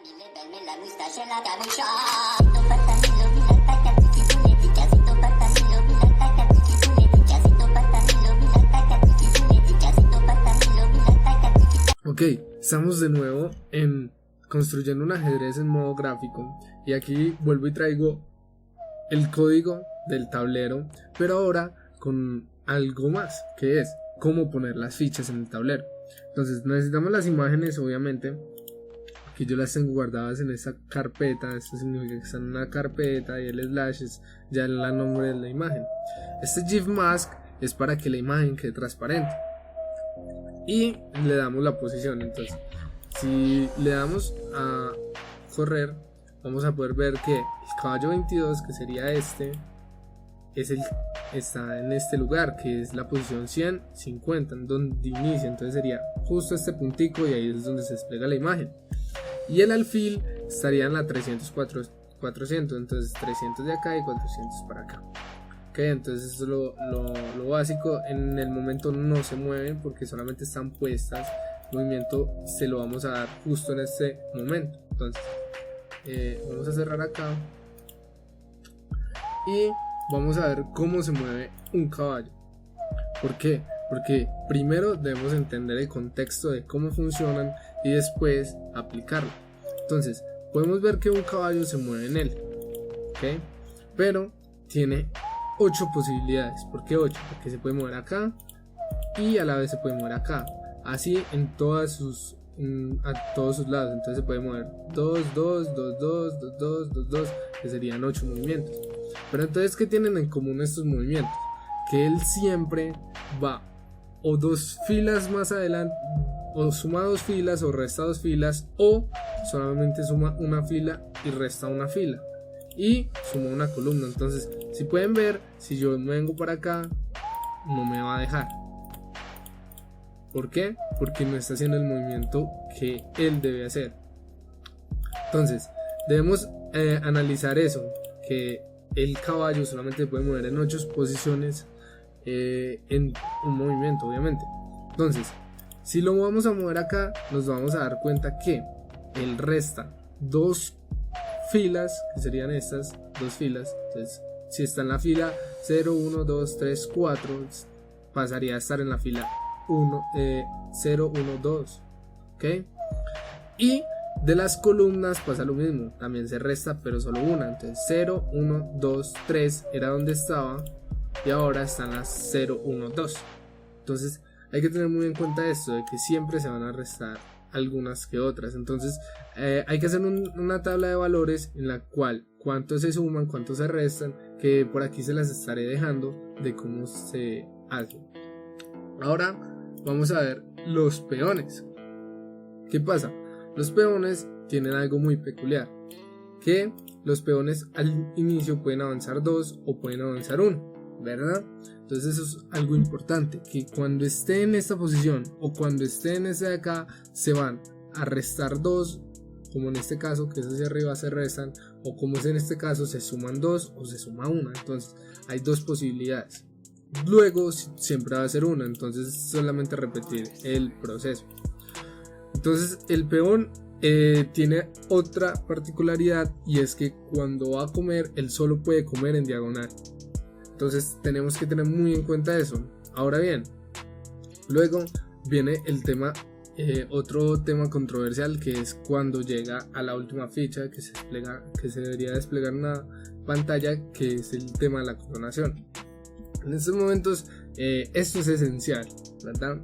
Ok, estamos de nuevo construyendo un ajedrez en modo gráfico y aquí vuelvo y traigo el código del tablero, pero ahora con algo más, que es cómo poner las fichas en el tablero. Entonces necesitamos las imágenes, obviamente, que yo las tengo guardadas en esta carpeta. Esto significa que están en una carpeta y el slash es ya el nombre de la imagen. Este GIF mask es para que la imagen quede transparente y le damos la posición. Entonces si le damos a correr, vamos a poder ver que el caballo 22, que sería este, está en este lugar, que es la posición 150, en donde inicia. Entonces sería justo este puntico y ahí es donde se despliega la imagen. Y el alfil estaría en la 300, 400, entonces 300 de acá y 400 para acá. Ok, entonces eso es lo básico. En el momento no se mueven porque solamente están puestas. El movimiento se lo vamos a dar justo en este momento. Entonces vamos a cerrar acá y vamos a ver cómo se mueve un caballo. ¿Por qué? Porque primero debemos entender el contexto de cómo funcionan y después aplicarlo. Entonces podemos ver que un caballo se mueve en él, ¿ok? Pero tiene 8 posibilidades. ¿Por qué 8? Porque se puede mover acá y a la vez se puede mover acá, así en todos sus lados. Entonces se puede mover 2, 2, 2, 2, 2, 2, 2, 2, que serían 8 movimientos. Pero entonces, ¿qué tienen en común estos movimientos? Que él siempre va o 2 filas más adelante, o suma 2 filas o resta 2 filas, o solamente suma una fila y resta una fila y suma una columna. Entonces, si pueden ver, si yo me vengo para acá, no me va a dejar. ¿Por qué? Porque no está haciendo el movimiento que él debe hacer. Entonces debemos analizar eso, que el caballo solamente puede mover en 8 posiciones en un movimiento, obviamente. Entonces, si lo vamos a mover acá, nos vamos a dar cuenta que él resta 2 filas, que serían estas 2 filas. Entonces, si está en la fila 0, 1, 2, 3, 4, pasaría a estar en la fila 0, 1, 2, ¿ok? Y de las columnas pasa lo mismo, también se resta pero solo una. Entonces 0, 1, 2, 3 era donde estaba y ahora están las 0, 1, 2. Entonces hay que tener muy en cuenta esto, de que siempre se van a restar algunas que otras. Entonces hay que hacer una tabla de valores en la cual cuántos se suman, cuántos se restan, que por aquí se las estaré dejando de cómo se hace. Ahora vamos a ver los peones. ¿Qué pasa? Los peones tienen algo muy peculiar, que los peones al inicio pueden avanzar 2 o pueden avanzar 1, ¿verdad? Entonces eso es algo importante, que cuando esté en esta posición o cuando esté en esta de acá, se van a restar 2, como en este caso, que es hacia arriba se restan, o como es en este caso, se suman 2 o se suma 1. Entonces hay 2 posibilidades. Luego siempre va a ser 1, entonces solamente repetir el proceso. Entonces el peón tiene otra particularidad, y es que cuando va a comer, él solo puede comer en diagonal. Entonces tenemos que tener muy en cuenta eso. Ahora bien, luego viene el tema, otro tema controversial, que es cuando llega a la última ficha que se debería desplegar una pantalla, que es el tema de la coronación. En estos momentos esto es esencial, ¿verdad?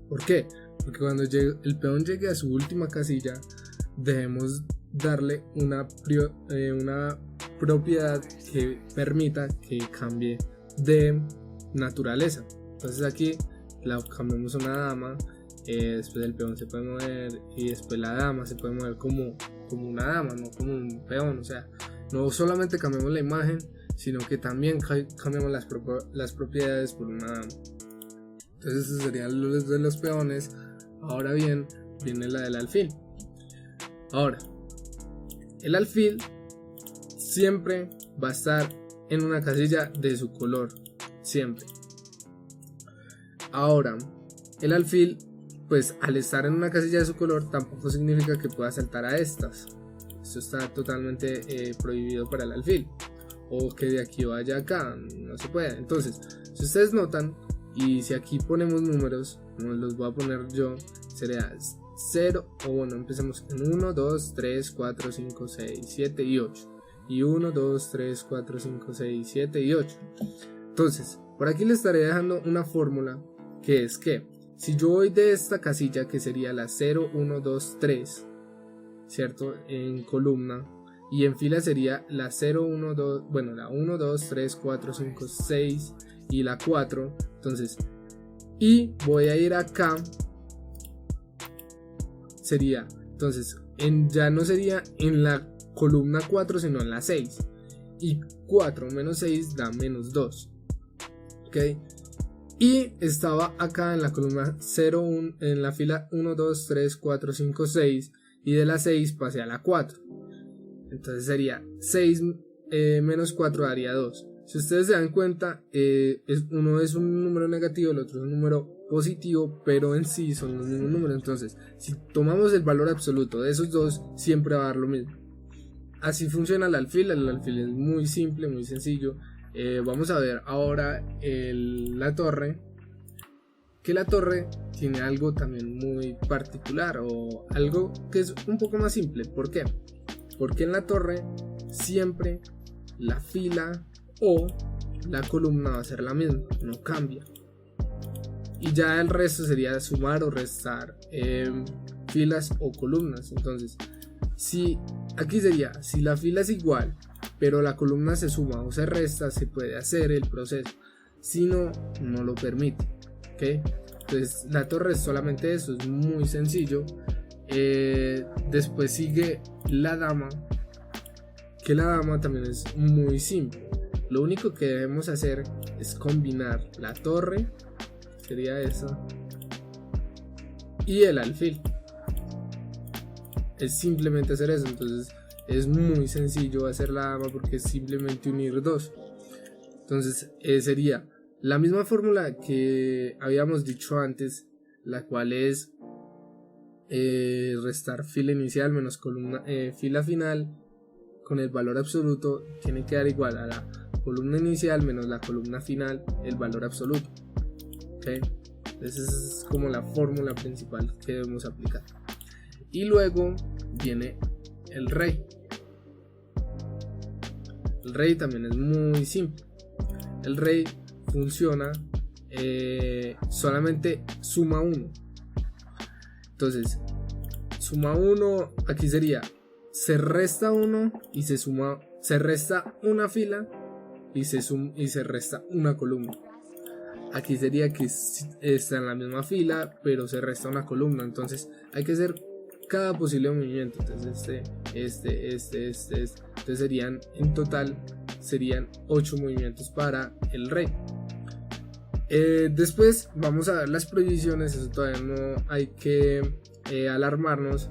¿Por qué? Porque cuando el peón llegue a su última casilla, debemos darle una propiedad que permita que cambie de naturaleza. Entonces aquí la cambiamos a una dama, después el peón se puede mover y después la dama se puede mover como una dama, no como un peón. O sea, no solamente cambiamos la imagen, sino que también cambiamos las propiedades por una dama. Entonces esos serían los de los peones. Ahora bien, viene la del alfil. Ahora, el alfil siempre va a estar en una casilla de su color, siempre. Ahora, el alfil pues al estar en una casilla de su color tampoco significa que pueda saltar a estas. Esto está totalmente prohibido para el alfil, o que de aquí vaya acá, no se puede. Entonces, si ustedes notan, y si aquí ponemos números, como los voy a poner yo, sería 0, o bueno, empecemos en 1, 2, 3, 4, 5, 6, 7 y 8. Y 1, 2, 3, 4, 5, 6, 7 y 8. Entonces, por aquí les estaré dejando una fórmula, que es que si yo voy de esta casilla, que sería la 0, 1, 2, 3, ¿cierto? En columna, y en fila sería la 0, 1, 2, bueno, la 1, 2, 3, 4, 5, 6 y la 4. Entonces, y voy a ir acá, sería, entonces, ya no sería en la columna 4, sino en la 6. Y 4 menos 6 da menos 2. ¿Ok? Y estaba acá en la columna 0, 1, en la fila 1, 2, 3, 4, 5, 6. Y de la 6 pasé a la 4. Entonces sería 6 menos 4 daría 2. Si ustedes se dan cuenta, uno es un número negativo, el otro es un número positivo, pero en sí son los mismos números. Entonces, si tomamos el valor absoluto de esos dos, siempre va a dar lo mismo. Así funciona el alfil es muy simple, muy sencillo. Vamos a ver ahora la torre, que la torre tiene algo también muy particular, o algo que es un poco más simple. ¿Por qué? Porque en la torre siempre la fila o la columna va a ser la misma, no cambia. Y ya el resto sería sumar o restar filas o columnas. Entonces, si aquí sería, si la fila es igual, pero la columna se suma o se resta, se puede hacer el proceso. Si no, no lo permite. ¿Okay? Entonces, la torre es solamente eso, es muy sencillo. Después sigue la dama, que la dama también es muy simple. Lo único que debemos hacer es combinar la torre, sería esa, y el alfil. Es simplemente hacer eso. Entonces es muy sencillo hacer la dama porque es simplemente unir dos. Entonces sería la misma fórmula que habíamos dicho antes, la cual es restar fila inicial menos columna, fila final con el valor absoluto tiene que dar igual a la columna inicial menos la columna final, el valor absoluto. ¿Okay? Esa es como la fórmula principal que debemos aplicar. Y luego viene el rey. El rey también es muy simple. El rey funciona solamente suma 1. Entonces, suma 1, aquí sería, se resta 1 y se suma, se resta una fila y se resta una columna. Aquí sería que está en la misma fila, pero se resta una columna. Entonces hay que hacer cada posible movimiento. Entonces entonces serían, en total serían 8 movimientos para el rey. Después vamos a ver las prohibiciones. Eso todavía no hay que alarmarnos,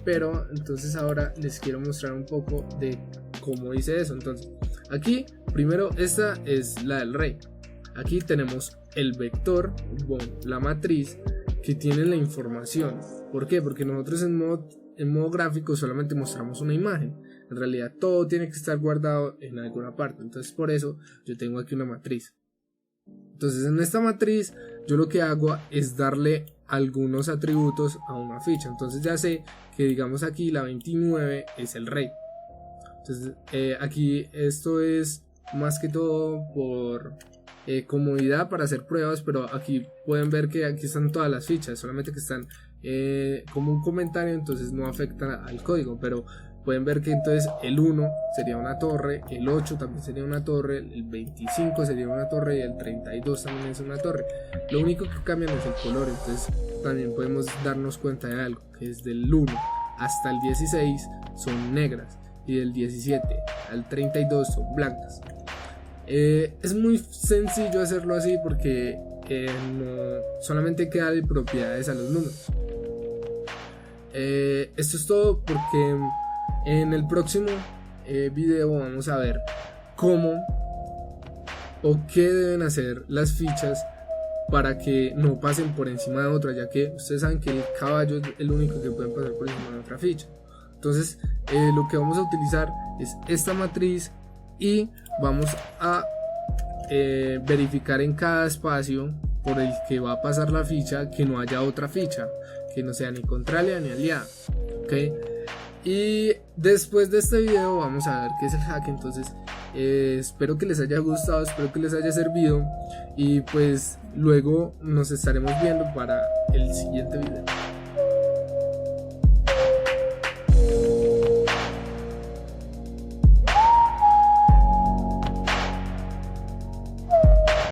pero entonces ahora les quiero mostrar un poco de cómo hice eso. Entonces aquí primero, esta es la del rey. Aquí tenemos el vector, bueno, la matriz que tiene la información. ¿Por qué? Porque nosotros en modo gráfico solamente mostramos una imagen. En realidad todo tiene que estar guardado en alguna parte. Entonces por eso yo tengo aquí una matriz. Entonces en esta matriz yo lo que hago es darle algunos atributos a una ficha. Entonces ya sé que, digamos, aquí la 29 es el rey. Entonces aquí esto es más que todo por comodidad para hacer pruebas, pero aquí pueden ver que aquí están todas las fichas, solamente que están como un comentario, entonces no afecta al código, pero pueden ver que entonces el 1 sería una torre, el 8 también sería una torre, el 25 sería una torre y el 32 también es una torre. Lo único que cambian es el color. Entonces también podemos darnos cuenta de algo, que es del 1 hasta el 16 son negras y del 17 al 32 son blancas. Es muy sencillo hacerlo así porque no, solamente hay que darle propiedades a los números. Esto es todo, porque en el próximo video vamos a ver cómo o qué deben hacer las fichas para que no pasen por encima de otra, ya que ustedes saben que el caballo es el único que puede pasar por encima de otra ficha. Entonces lo que vamos a utilizar es esta matriz y vamos a verificar en cada espacio por el que va a pasar la ficha que no haya otra ficha, que no sea ni contraria ni aliada, ¿ok? Y después de este video vamos a ver qué es el hack. Entonces espero que les haya gustado, espero que les haya servido y pues luego nos estaremos viendo para el siguiente video.